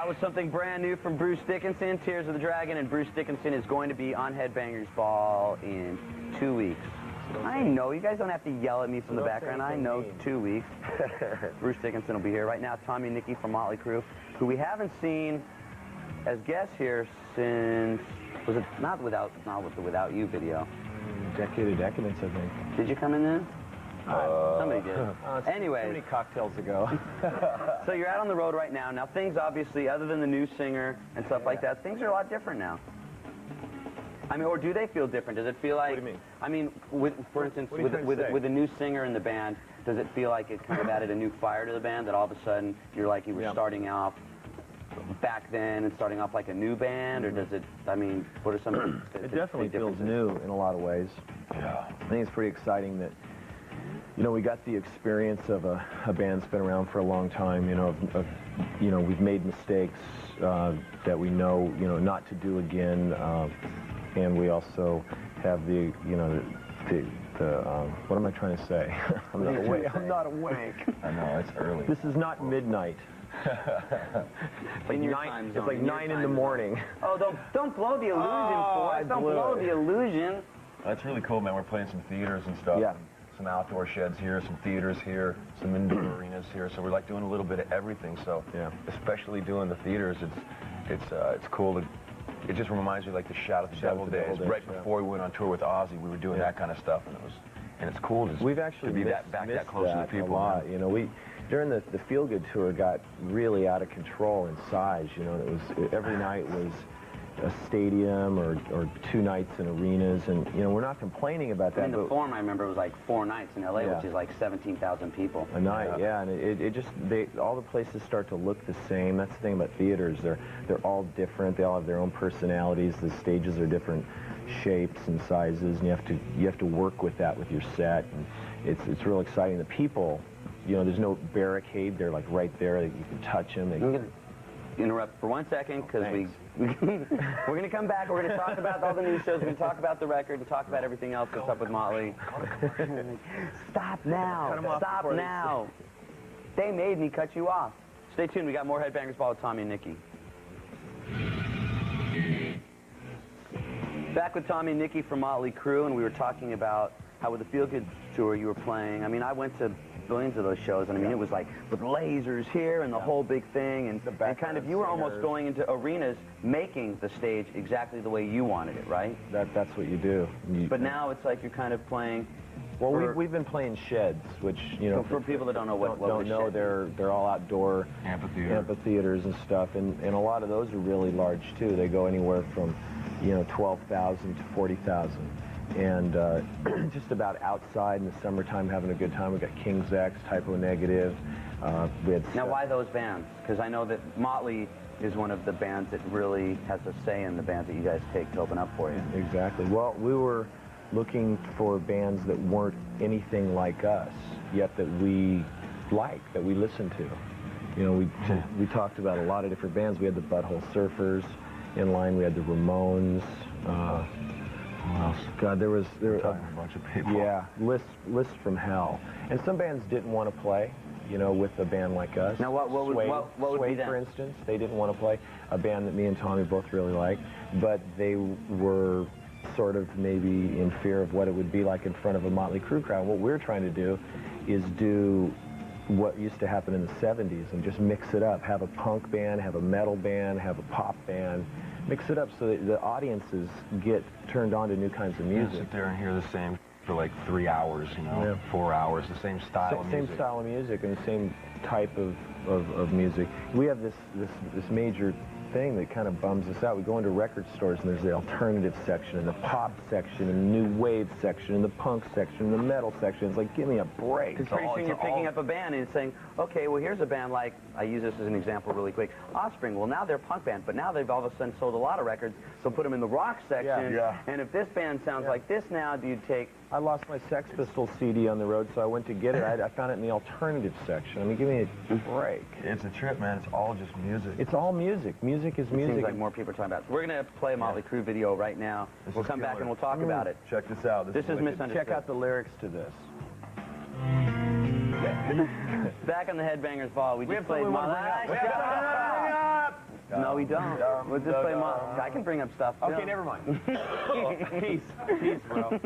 That was something brand new from Bruce Dickinson, Tears of the Dragon, and Bruce Dickinson is going to be on Headbangers Ball in 2 weeks. I know, you guys don't have to yell at me from the background. I know, 2 weeks. Bruce Dickinson will be here. Right now, Tommy and Nikki from Motley Crüe, who we haven't seen as guests here since, was it not with the Without You video? Decade of Decadence, I think. Did you come in then? Somebody did. Anyway. Too many cocktails ago. So you're out on the road right now. Now things obviously, other than the new singer and stuff like that, things are a lot different now. I mean, or do they feel different? Does it feel like... What do you mean? I mean, for instance, with a new singer in the band, does it feel like it kind of added a new fire to the band, that all of a sudden you're like you were starting off back then and starting off like a new band, or does it, I mean, what are some of the It definitely feels new in a lot of ways. Yeah. I think it's pretty exciting that, you know, we got the experience of a band that's been around for a long time, you know, you know, we've made mistakes that we know, you know, not to do again, and we also have the, you know, what am I trying to say? I'm not awake. I'm not awake. I know, it's early. This is not midnight. It's like 9 in the morning. Oh, don't blow the illusion for us. Don't blow the illusion. That's really cool, man. We're playing some theaters and stuff. Yeah. Some outdoor sheds here, some theaters here, some indoor arenas here. So we're like doing a little bit of everything. So yeah, especially doing the theaters, it's cool to. It just reminds me like the Shout at the Devil days. Right before we went on tour with Ozzy, we were doing that kind of stuff, and it's cool to we've actually to be back that close to the people. A lot. You know, we during the Feel Good tour got really out of control in size. You know, it was every night was a stadium or 2 nights in arenas, and you know, we're not complaining about that. I mean, the Forum, I remember, was like 4 nights in LA, which is like 17,000 people a night. Yeah, and it just all the places start to look the same. That's the thing about theaters; they're all different. They all have their own personalities. The stages are different shapes and sizes, and you have to work with that with your set. And it's real exciting. The people, you know, there's no barricade. They're like right there. You can touch them. They can interrupt for 1 second because we're going to come back. We're going to talk about all the new shows. We're going to talk about the record and talk about everything else that's up with Motley. Stop now. Stop now. They made me cut you off. Stay tuned. We got more Headbangers Ball with Tommy and Nikki. Back with Tommy and Nikki from Motley Crüe, and we were talking about how with the Feel Good tour you were playing. I mean, I went to billions of those shows, and I mean, it was like with lasers here and the whole big thing, and kind of you were almost going into arenas making the stage exactly the way you wanted it, right? That's what you do. But now it's like you're kind of playing. Well, we've been playing sheds, which, you know, for people that don't know what don't know, they're all outdoor amphitheaters and stuff, and a lot of those are really large too. They go anywhere from, you know, 12,000 to 40,000. And just about outside in the summertime having a good time. We got King's X, Typo Negative. We had now, why those bands? Because I know that Motley is one of the bands that really has a say in the bands that you guys take to open up for you. Exactly. Well, we were looking for bands that weren't anything like us, yet that we like, that we listen to. You know, we talked about a lot of different bands. We had the Butthole Surfers in line. We had the Ramones. God, there were a bunch of people. Yeah, lists from hell. And some bands didn't want to play, you know, with a band like us. Now, what would be that? For instance, they didn't want to play, a band that me and Tommy both really liked, but they were sort of maybe in fear of what it would be like in front of a Motley Crüe crowd. What we're trying to do is do what used to happen in the 70s and just mix it up. Have a punk band, have a metal band, have a pop band. Mix it up so that the audiences get turned on to new kinds of music. Sit there and hear the same for like 3 hours, you know, 4 hours, the same style of music. Same style of music and the same type of music. We have this major thing that kind of bums us out. We go into record stores and there's the alternative section and the pop section and the new wave section and the punk section and the metal section. It's like, give me a break. Because pretty soon you're picking up a band and saying, okay, well, here's a band like, I use this as an example really quick, Offspring. Well, now they're a punk band, but now they've all of a sudden sold a lot of records, so put them in the rock section. And if this band sounds like this now, do you take... I lost my Sex Pistols CD on the road, so I went to get it. I found it in the alternative section. I mean, give me a break. It's a trip, man. It's all just music. It's all music. Music is music. Seems like more people are talking about it. We're going to play a Motley Crüe video right now. We'll come back and we'll talk about it. Check this out. This is misunderstood. Check out the lyrics to this. Back on the Headbangers Ball, we just played Motley. No, we don't. We'll just play Motley. I can bring up stuff. Okay, never mind. Peace, bro.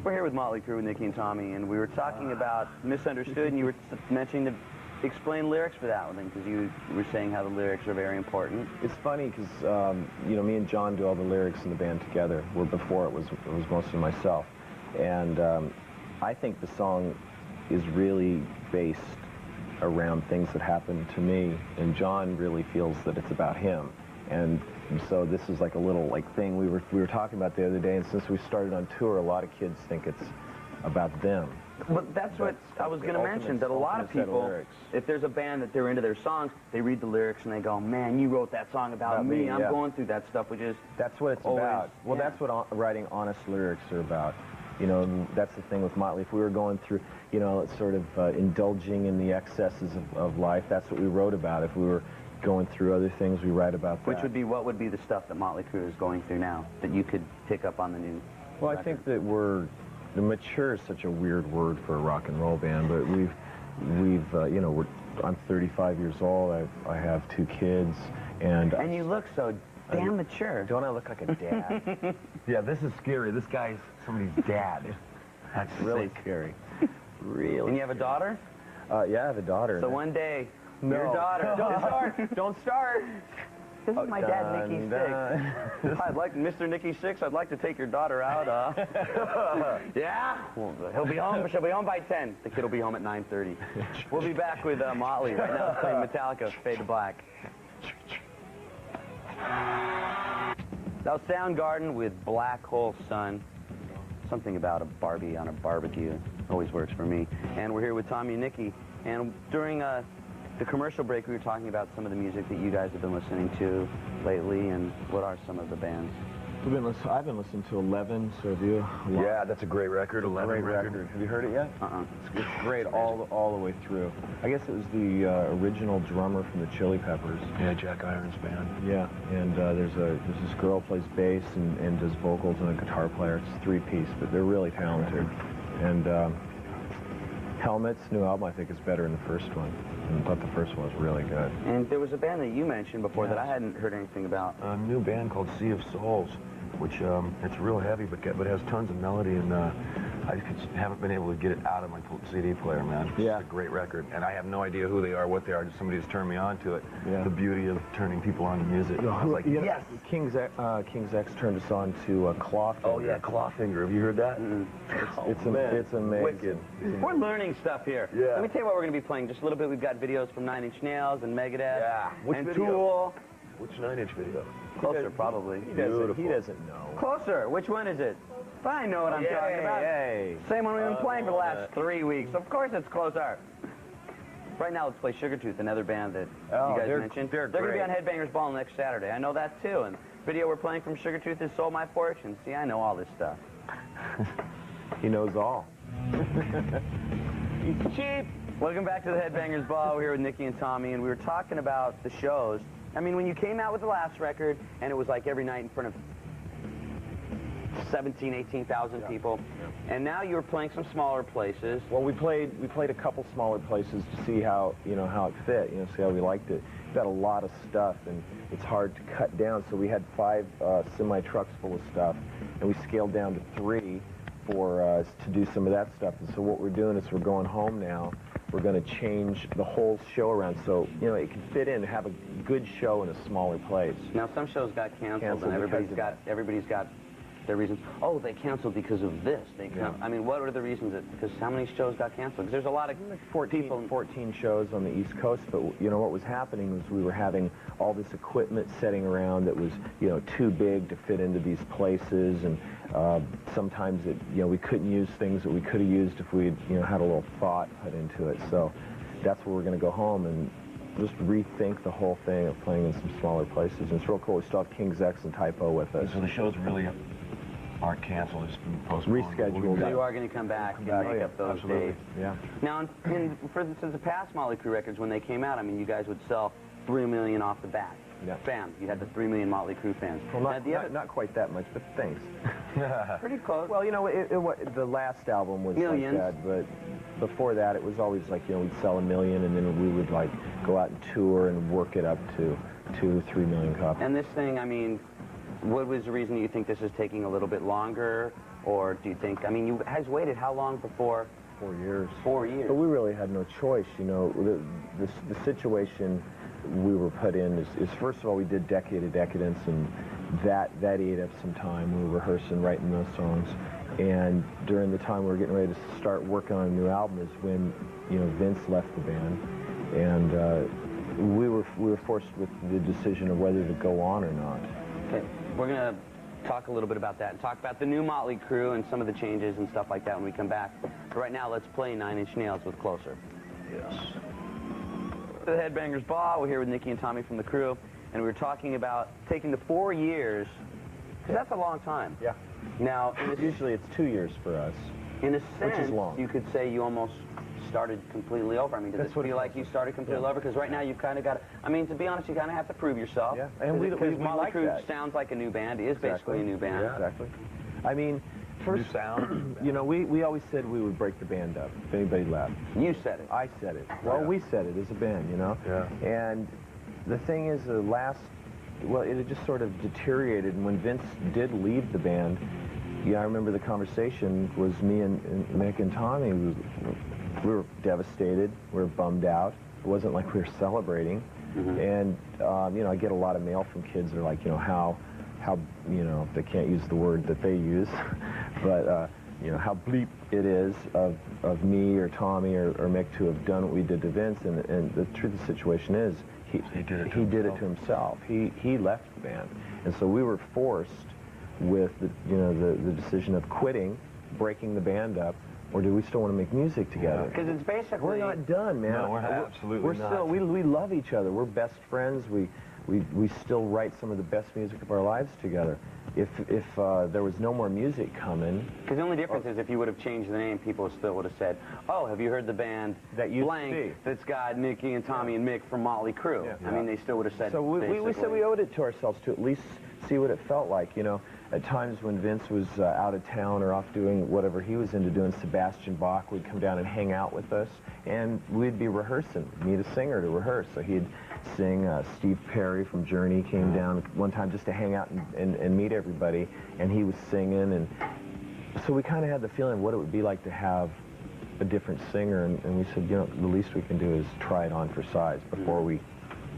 We're here with Motley Crüe, with Nikki and Tommy, and we were talking about Misunderstood, and you were mentioning to explain lyrics for that one, because you were saying how the lyrics are very important. It's funny because, you know, me and John do all the lyrics in the band together, where before it was mostly myself. And I think the song is really based around things that happened to me, and John really feels that it's about him. And so this is like a little thing we were talking about the other day, and since we started on tour, a lot of kids think it's about them. But that's what I was going to mention, that a lot of people, if there's a band that they're into their songs, they read the lyrics and they go, man, you wrote that song about me. I'm going through that stuff, which is that's what it's always, about. Well, that's what writing honest lyrics are about. You know, that's the thing with Motley. If we were going through, you know, sort of indulging in the excesses of life, that's what we wrote about. If we were going through other things, we write about that. Which would be, what would be the stuff that Motley Crüe is going through now that you could pick up on the new Well, record? I think that mature is such a weird word for a rock and roll band, but you know, I'm 35 years old, I have 2 kids, and you look so damn mature. Don't I look like a dad? Yeah, this is scary. This guy's somebody's dad. That's really scary. Really. And you have a daughter? Yeah, I have a daughter. So one day, No. your daughter... Don't start! Don't start! This is my dad, Nikki Sixx. I'd like, Mr. Nikki Sixx, I'd like to take your daughter out. Yeah? Well, she'll be home by 10. The kid will be home at 9:30. We'll be back with Motley. Right now, playing Metallica, Fade to Black. Now, Soundgarden with Black Hole Sun. Something about a Barbie on a barbecue. Always works for me. And we're here with Tommy and Nikki. And during the commercial break, we were talking about some of the music that you guys have been listening to lately, and what are some of the bands? I've been listening to 11, so have you? Yeah, that's a great record. 11 Great record. Have you heard it yet? It's great all the way through. I guess it was the original drummer from the Chili Peppers. Yeah, Jack Irons band. Yeah, and there's this girl who plays bass and does vocals, and a guitar player. It's 3-piece, but they're really talented. And Helmet's new album, I think, is better than the first one. I thought the first one was really good. And there was a band that you mentioned before that I hadn't heard anything about. A new band called Sea of Souls, which it's real heavy, but has tons of melody, and I just haven't been able to get it out of my CD player, man. Yeah. It's a great record, and I have no idea who they are, what they are. Just somebody has turned me on to it. Yeah. The beauty of turning people on to music. I was like, yes. King's X turned us on to Clawfinger. Oh yeah, Clawfinger. Have you heard that? It's amazing. Wicked. We're learning stuff here. Yeah. Let me tell you what we're going to be playing. Just a little bit. We've got videos from 9 Inch Nails and Megadeth. Yeah. Which and video? Tool. Which 9-inch video? Closer, probably. He doesn't know. Closer. Which one is it? I know what I'm talking about. Same one we've been playing for the last 3 weeks. Of course it's Closer. Right now, let's play Sugartooth, another band that you guys mentioned. They're going to be on Headbangers Ball next Saturday. I know that, too. And the video we're playing from Sugartooth is Sold My Fortune. See, I know all this stuff. He knows all. He's cheap. Welcome back to the Headbangers Ball. We're here with Nikki and Tommy, and we were talking about the shows. I mean, when you came out with the last record, and it was like every night in front of 17,000, 18,000 people, and now you were playing some smaller places. Well, we played a couple smaller places to see how it fit, see how we liked it. We've got a lot of stuff, and it's hard to cut down. So we had 5 semi trucks full of stuff, and we scaled down to 3 to do some of that stuff. And so what we're doing is we're going home now. We're going to change the whole show around so it can fit in and have a good show in a smaller place. Now some shows got canceled and everybody's got their reasons. Oh, they canceled because of this. I mean, what are the reasons? Because how many shows got canceled? Because there's a lot of 14 shows on the East Coast, but what was happening was we were having all this equipment setting around that was too big to fit into these places, and sometimes we couldn't use things that we could have used if we had a little thought put into it. So that's where we're going to go home and just rethink the whole thing of playing in some smaller places. And it's real cool. We still have King's X and Typo with us. So the shows really aren't canceled, it's been postponed. Rescheduled. So you are going to come back and make up those days. Yeah. Now, for instance, the past Motley Crüe records, when they came out, I mean, you guys would sell 3 million off the bat. Yeah. Fans. You had the 3 million Motley Crue fans. Well, not quite that much, but thanks. Pretty close. Well, you know, the last album was Millions. like that, but before that, it was always like, you know, we'd sell 1 million, and then we would like go out and tour and work it up to 2, 3 million copies. And this thing, I mean, what was the reason you think this is taking a little bit longer, or do you think? I mean, you guys waited how long before? 4 years. 4 years. But we really had no choice, you know. The situation we were put in is first of all, we did Decade of Decadence, and that ate up some time. We were rehearsing, writing those songs, and during the time we were getting ready to start working on a new album is when, you know, Vince left the band, and we were forced with the decision of whether to go on or not. Okay, we're gonna talk a little bit about that and talk about the new Motley Crue and some of the changes and stuff like that when we come back. But right now, let's play 9 Inch Nails with Closer. Yes. The Headbangers Ball. We're here with Nikki and Tommy from the Crue, and we were talking about taking the 4 years, because that's a long time. Yeah. Now, Usually it's 2 years for us. in a Which is sense, long. you could say you almost started completely over. I mean, does That's it what feel it like you started completely over? Because right now you've kind of got to, I mean, to be honest, you kind of have to prove yourself. Yeah, and we Because Motley like Crue that. sounds like a new band, is basically a new band. Yeah, exactly. I mean, first, New sound. you know, we always said we would break the band up if anybody left. You said it. I said it. Well, Yeah. we said it as a band, you know? Yeah. And the thing is, well, it had just sort of deteriorated, and when Vince did leave the band, yeah, I remember the conversation was me and Mick and Tommy. We were devastated. We were bummed out. It wasn't like we were celebrating. Mm-hmm. And, you know, I get a lot of mail from kids that are like, you know, how, you know, they can't use the word that they use, but, you know, how bleep it is of me or Tommy or Mick to have done what we did to Vince. And the truth of the situation is, he did it to himself. He left the band. And so we were forced with the decision of quitting, breaking the band up, or do we still want to make music together? Because it's basically... We're not done, man. No, we're absolutely not. Still, we love each other. We're best friends. We still write some of the best music of our lives together. If there was no more music coming... Because the only difference is if you would have changed the name, people still would have said, oh, have you heard the band that used blank to be. That's got Nikki and Tommy and Mick from Motley Crue? Yeah. I mean, they still would have said, so we said we owed it to ourselves to at least see what it felt like, you know. At times when Vince was out of town or off doing whatever he was into doing, Sebastian Bach would come down and hang out with us, and we'd be rehearsing, need a singer to rehearse. So he'd sing. Steve Perry from Journey came down one time just to hang out and meet everybody, and he was singing, and so we kind of had the feeling of what it would be like to have a different singer, and we said, you know, the least we can do is try it on for size before we,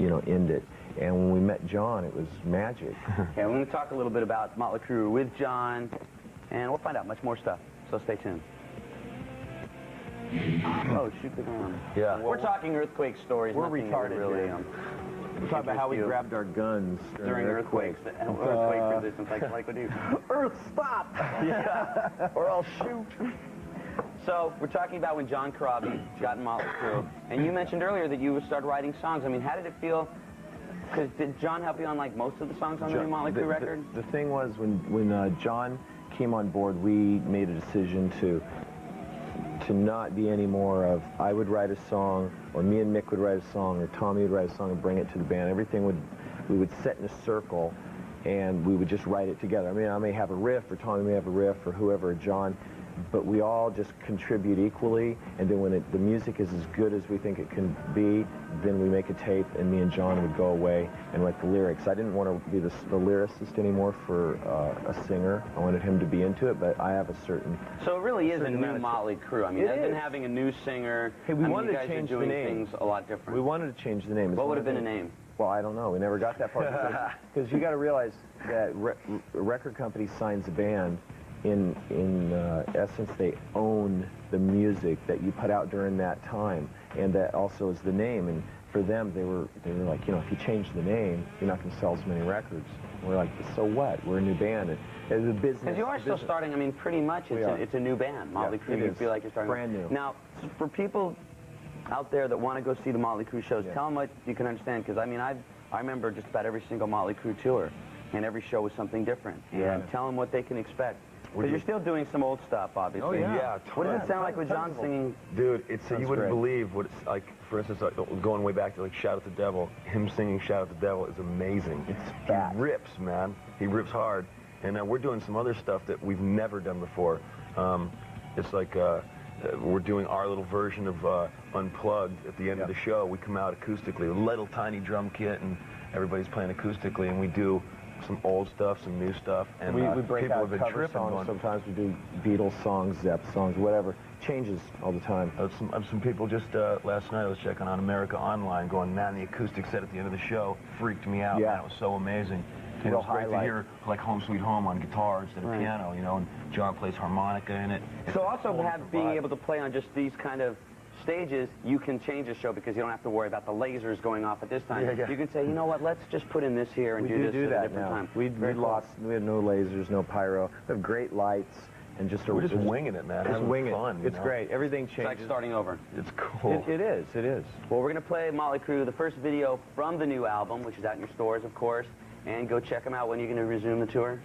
you know, end it. And when we met John, it was magic. Yeah, we're going to talk a little bit about Motley Crue with John, and we'll find out much more stuff, so stay tuned. Oh, shoot the ground. Yeah. We're talking earthquake stories. We're nothing retarded, really. man. We're talking about how we grabbed our guns during earthquakes. Earthquake resistance, like we do. Earth, stop! Yeah. Or I'll shoot. So, we're talking about when John Corabi got in Motley Crue, and you mentioned earlier that you started writing songs. I mean, how did it feel? Because did John help you on, like, most of the songs on the new Motley Crue record? The thing was, when John came on board, we made a decision to not be any more of, I would write a song, or me and Mick would write a song, or Tommy would write a song and bring it to the band. Everything we would sit in a circle, and we would just write it together. I mean, I may have a riff, or Tommy may have a riff, or whoever, or John, but we all just contribute equally, and then when the music is as good as we think it can be, then we make a tape, and me and John would go away and write the lyrics. I didn't want to be the lyricist anymore for a singer. I wanted him to be into it, but I have a certain... So it really is a new Motley Crue. I mean, other than having a new singer, hey, we wanted to change the name. You guys are doing things a lot different. We wanted to change the name. What would have been a name? Well, I don't know. We never got that far. Because you got to realize that a record company signs a band. In essence, they own the music that you put out during that time, and that also is the name. And for them, they were like, you know, if you change the name, you're not going to sell as many records. And we're like, so what? We're a new band. And the business. Because you are still starting. I mean, pretty much, it's a new band. Motley Crue. You feel like you're starting brand new. Now, for people out there that want to go see the Motley Crue shows, tell them what you can understand. Because I mean, I remember just about every single Motley Crue tour, and every show was something different. And tell them what they can expect. But you're still doing some old stuff, obviously. Oh, yeah. What does it sound like with John singing? Dude, it's you wouldn't great. believe what it's like. For instance, like, going way back to like "Shout at the Devil," him singing "Shout at the Devil" is amazing. It's fat. He rips, man. He rips hard. And we're doing some other stuff that we've never done before. It's like we're doing our little version of Unplugged at the end of the show. We come out acoustically, a little tiny drum kit, and everybody's playing acoustically, and we do some old stuff, some new stuff, and we break people out have been cover tripping songs. going. Sometimes we do Beatles songs, Zepp songs, whatever. Changes all the time. Some people just last night I was checking on America Online, going, man, the acoustic set at the end of the show freaked me out. Yeah. Man, it was so amazing. And it Real was great to highlight. hear like Home Sweet Home on guitar instead of Right. piano, you know, and John plays harmonica in it. So also being able to play on just these kind of stages, you can change the show because you don't have to worry about the lasers going off at this time. Yeah, yeah. You can say, you know what, let's just put in this here and We do this do at a that different now. time. We Very cool. have no lasers, no pyro. We have great lights and just We're just winging it, man. Just Having wing fun, it. you It's know? great. Everything It's changes. like starting over. It's cool. It is. It is. Well, we're going to play Motley Crüe, the first video from the new album, which is out in your stores, of course. And go check them out. When are you going to resume the tour?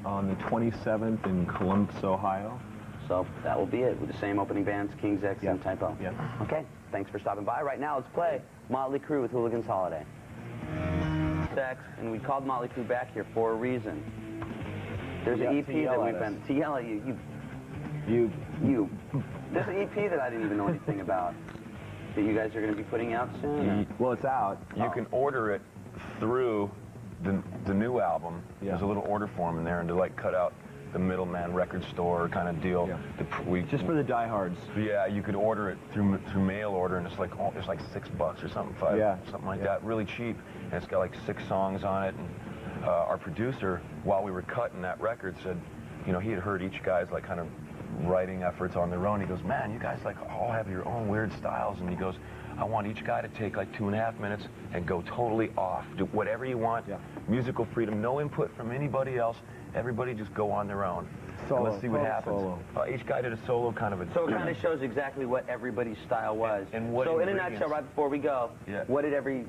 On the 27th in Columbus, Ohio. So that will be it with the same opening bands, King Sixx and Typo. Yeah. Okay, thanks for stopping by. Right now, let's play Motley Crüe with Hooligan's Holiday. Sex, and we called Motley Crüe back here for a reason. There's an EP that we've been to yell at you. There's an EP that I didn't even know anything about that you guys are going to be putting out soon. or- Well, it's out. You can order it through the new album. Yeah. There's a little order form in there, and to like cut out the middleman record store kind of deal. Yeah. Just for the diehards. Yeah, you could order it through mail order, and it's like $6 or something, something like that, really cheap. And it's got like 6 songs on it. And our producer, while we were cutting that record, said, you know, he had heard each guy's like kind of writing efforts on their own. He goes, man, you guys like all have your own weird styles, and he goes, I want each guy to take like 2.5 minutes and go totally off, do whatever you want. Yeah. Musical freedom, no input from anybody else. Everybody just go on their own. Solo, And let's see what happens. solo. Each guy did a solo kind of a... So it kind of shows exactly what everybody's style was. And what so in a ingredients. nutshell, right before we go, Yeah. what did every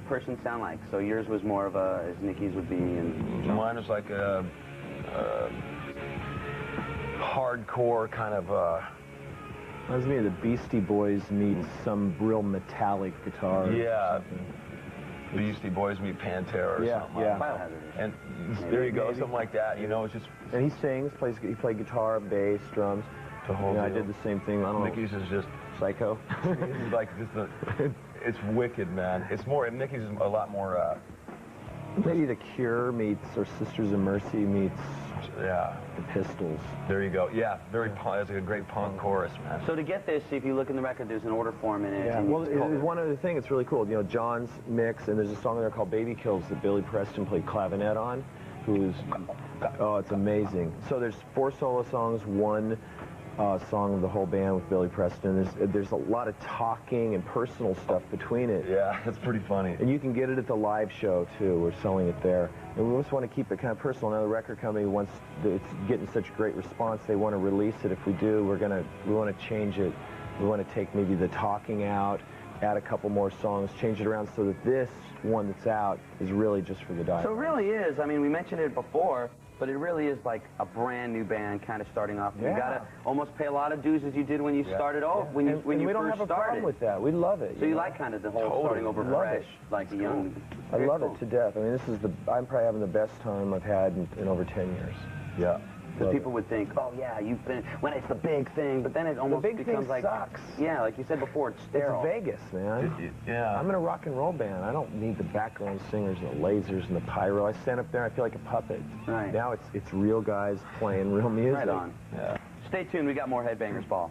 person sound like? So yours was more of a, as Nikki's would be, and Mine was like a hardcore kind of... Reminds me of the Beastie Boys meets some real metallic guitar. or Yeah. something. Beastie Boys meet Pantera or Yeah, something. yeah. Biohazard. And there you go, something like that. You know, it's just And he sings, he played guitar, bass, drums. the whole You know, I deal. did the same thing. I don't know. Mickey's is just... Psycho. It's like just it's wicked, man. It's more... Mickey's is a lot more... Maybe The Cure meets, or Sisters of Mercy meets yeah. the Pistols. There you go. Yeah, very punk. It's like a great punk chorus, man. So to get this, if you look in the record, there's an order form in it. Yeah, and well, it's called- there's one other thing. It's really cool. You know, John's mix, and there's a song there called Baby Kills that Billy Preston played clavinet on, who's, oh, it's amazing. So there's 4 solo songs, 1 song of the whole band with Billy Preston. There's a lot of talking and personal stuff between it. Yeah, it's pretty funny. And you can get it at the live show, too. We're selling it there. And we just want to keep it kind of personal. Now, the record company wants, it's getting such great response, they want to release it. If we do, we want to change it. We want to take maybe the talking out, add a couple more songs, change it around so that this one that's out is really just for the diehards. So it really is. I mean, we mentioned it before, but it really is like a brand new band kind of starting off. You Yeah. got to almost pay a lot of dues as you did when you started off, when you And we don't first have a started. problem with that. We love it. So you know? like kind of the whole Totally. starting over Love fresh, it. like the young. I Very love cool. it to death. I mean, I'm probably having the best time I've had in over 10 years. Yeah. Because Love people would think, oh yeah, you've been, when it's the big thing, but then it almost big becomes thing like, sucks. yeah, like you said before, it's sterile. It's Vegas, man. Yeah. I'm in a rock and roll band. I don't need the background singers and the lasers and the pyro. I stand up there, I feel like a puppet. Right. Now it's real guys playing real music. Right on. Yeah. Stay tuned, we got more Headbangers Ball.